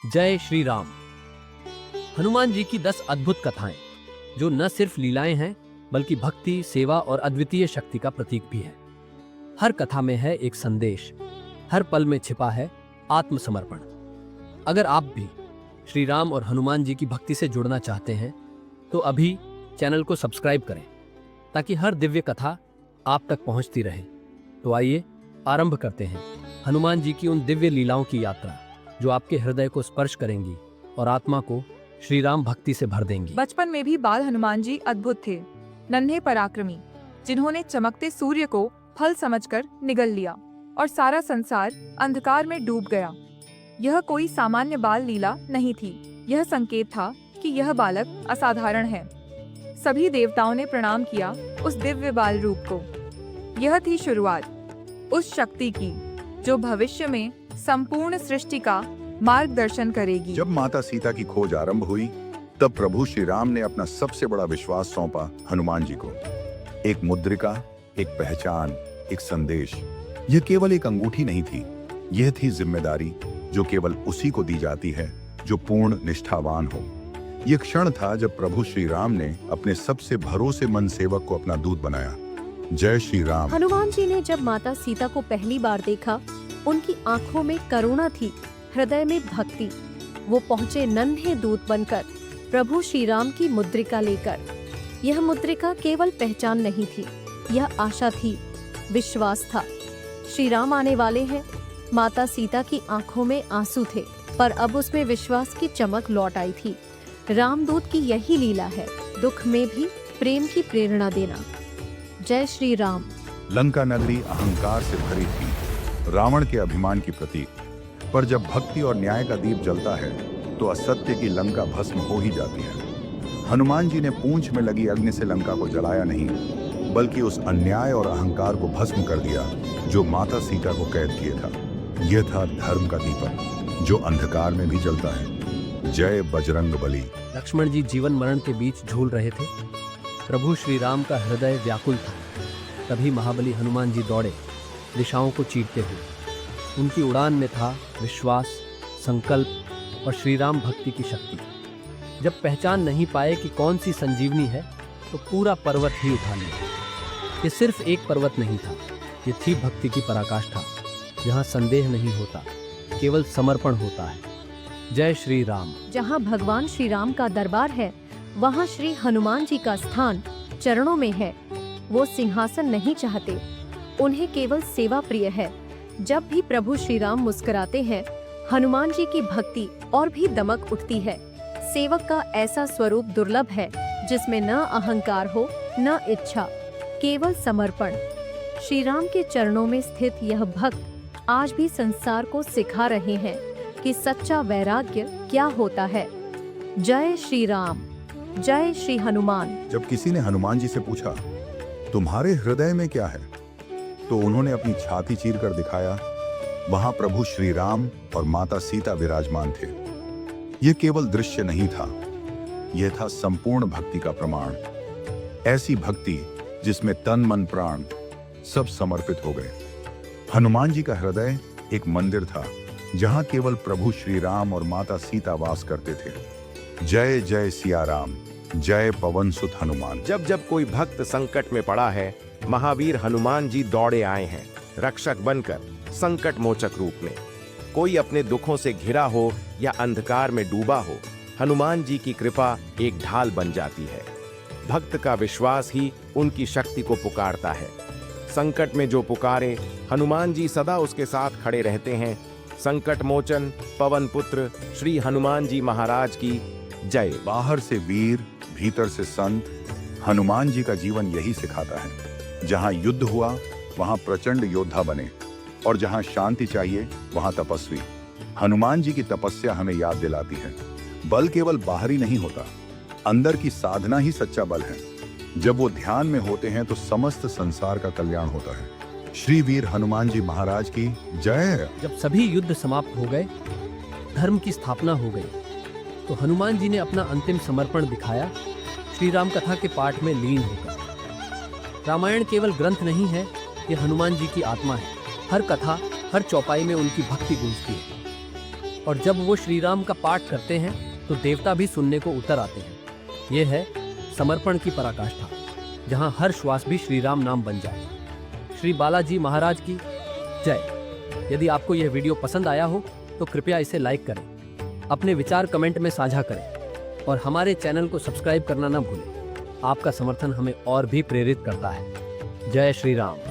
जय श्री राम। हनुमान जी की 10 अद्भुत कथाएं जो न सिर्फ लीलाएं हैं बल्कि भक्ति, सेवा और अद्वितीय शक्ति का प्रतीक भी है। हर कथा में है एक संदेश, हर पल में छिपा है आत्मसमर्पण। अगर आप भी श्री राम और हनुमान जी की भक्ति से जुड़ना चाहते हैं तो अभी चैनल को सब्सक्राइब करें ताकि हर दिव्य कथा आप तक पहुंचती रहे। तो आइए आरंभ करते हैं हनुमान जी की उन दिव्य लीलाओं की यात्रा जो आपके हृदय को स्पर्श करेंगी और आत्मा को श्री राम भक्ति से भर देंगी। बचपन में भी बाल हनुमान जी अद्भुत थे, नन्हे पराक्रमी, जिन्होंने चमकते सूर्य को फल समझकर निगल लिया और सारा संसार अंधकार में डूब गया। यह कोई सामान्य बाल लीला नहीं थी, यह संकेत था कि यह बालक असाधारण है। सभी देवताओं ने प्रणाम किया उस दिव्य बाल रूप को। यह थी शुरुआत उस शक्ति की जो भविष्य में संपूर्ण सृष्टि का मार्गदर्शन करेगी। जब माता सीता की खोज आरंभ हुई तब प्रभु श्री राम ने अपना सबसे बड़ा विश्वास सौंपा हनुमान जी को। एक मुद्रिका, एक पहचान, एक संदेश। यह केवल एक अंगूठी नहीं थी, यह थी जिम्मेदारी जो केवल उसी को दी जाती है जो पूर्ण निष्ठावान हो। यह क्षण था जब प्रभु श्री राम ने अपने सबसे भरोसेमंद सेवक को अपना दूत बनाया। जय श्री राम। हनुमान जी ने जब माता सीता को पहली बार देखा, उनकी आंखों में करुणा थी, हृदय में भक्ति। वो पहुँचे नन्हे दूत बनकर प्रभु श्री राम की मुद्रिका लेकर। यह मुद्रिका केवल पहचान नहीं थी, यह आशा थी, विश्वास था। श्री राम आने वाले हैं। माता सीता की आंखों में आंसू थे, पर अब उसमें विश्वास की चमक लौट आई थी। रामदूत की यही लीला है, दुख में भी प्रेम की प्रेरणा देना। जय श्री राम। लंका नगरी अहंकार से भरी थी, रावण के अभिमान की प्रतीक। पर जब भक्ति और न्याय का दीप जलता है तो असत्य की लंका भस्म हो ही जाती है। हनुमान जी ने पूंछ में लगी अग्नि से लंका को जलाया नहीं, बल्कि उस अन्याय और अहंकार को भस्म कर दिया जो माता सीता को कैद किए था। यह था धर्म का दीपक जो अंधकार में भी जलता है। जय बजरंग बली। लक्ष्मण जी जीवन मरण के बीच झूल रहे थे। प्रभु श्री राम का हृदय व्याकुल था। तभी महाबली हनुमान जी दौड़े, दिशाओं को चीरते हुए। उनकी उड़ान में था विश्वास, संकल्प और श्री राम भक्ति की शक्ति। जब पहचान नहीं पाए कि कौन सी संजीवनी है तो पूरा पर्वत ही उठा लिया। ये सिर्फ एक पर्वत नहीं था, ये थी भक्ति की पराकाष्ठा, जहाँ संदेह नहीं होता, केवल समर्पण होता है। जय श्री राम। जहाँ भगवान श्री राम का दरबार है, वहाँ श्री हनुमान जी का स्थान चरणों में है। वो सिंहासन नहीं चाहते, उन्हें केवल सेवा प्रिय है। जब भी प्रभु श्री राम मुस्कुराते हैं, हनुमान जी की भक्ति और भी दमक उठती है। सेवक का ऐसा स्वरूप दुर्लभ है जिसमें न अहंकार हो न इच्छा, केवल समर्पण। श्री राम के चरणों में स्थित यह भक्त आज भी संसार को सिखा रहे हैं कि सच्चा वैराग्य क्या होता है। जय श्री राम। जय श्री हनुमान। जब किसी ने हनुमान जी से पूछा, तुम्हारे हृदय में क्या है, तो उन्होंने अपनी छाती चीरकर दिखाया। वहां प्रभु श्री राम और माता सीता विराजमान थे। यह केवल दृश्य नहीं था, यह था संपूर्ण भक्ति का प्रमाण। ऐसी भक्ति जिसमें तन मन प्राण सब समर्पित हो गए। हनुमान जी का हृदय एक मंदिर था जहां केवल प्रभु श्री राम और माता सीता वास करते थे। जय जय सिया राम। जय पवन सुत हनुमान। जब जब कोई भक्त संकट में पड़ा है, महावीर हनुमान जी दौड़े आए हैं, रक्षक बनकर, संकट मोचक रूप में। कोई अपने दुखों से घिरा हो या अंधकार में डूबा हो, हनुमान जी की कृपा एक ढाल बन जाती है। भक्त का विश्वास ही उनकी शक्ति को पुकारता है। संकट में जो पुकारे, हनुमान जी सदा उसके साथ खड़े रहते हैं। संकट मोचन पवन पुत्र श्री हनुमान जी महाराज की जय। बाहर से वीर, भीतर से संत, हनुमान जी का जीवन यही सिखाता है। जहां युद्ध हुआ वहां प्रचंड योद्धा बने, और जहां शांति चाहिए वहां तपस्वी। हनुमान जी की तपस्या हमें याद दिलाती है, बल केवल बाहरी नहीं होता, अंदर की साधना ही सच्चा बल है। जब वो ध्यान में होते हैं तो समस्त संसार का कल्याण होता है। श्री वीर हनुमान जी महाराज की जय। जब सभी युद्ध समाप्त हो गए, धर्म की स्थापना हो गई, तो हनुमान जी ने अपना अंतिम समर्पण दिखाया श्री राम कथा के पाठ में लीन होकर। रामायण केवल ग्रंथ नहीं है, ये हनुमान जी की आत्मा है। हर कथा, हर चौपाई में उनकी भक्ति गूंजती है। और जब वो श्री राम का पाठ करते हैं तो देवता भी सुनने को उतर आते हैं। ये है समर्पण की पराकाष्ठा, जहाँ हर श्वास भी श्री राम नाम बन जाए। श्री बालाजी महाराज की जय। यदि आपको यह वीडियो पसंद आया हो तो कृपया इसे लाइक करें, अपने विचार कमेंट में साझा करें और हमारे चैनल को सब्सक्राइब करना ना भूलें। आपका समर्थन हमें और भी प्रेरित करता है। जय श्री राम।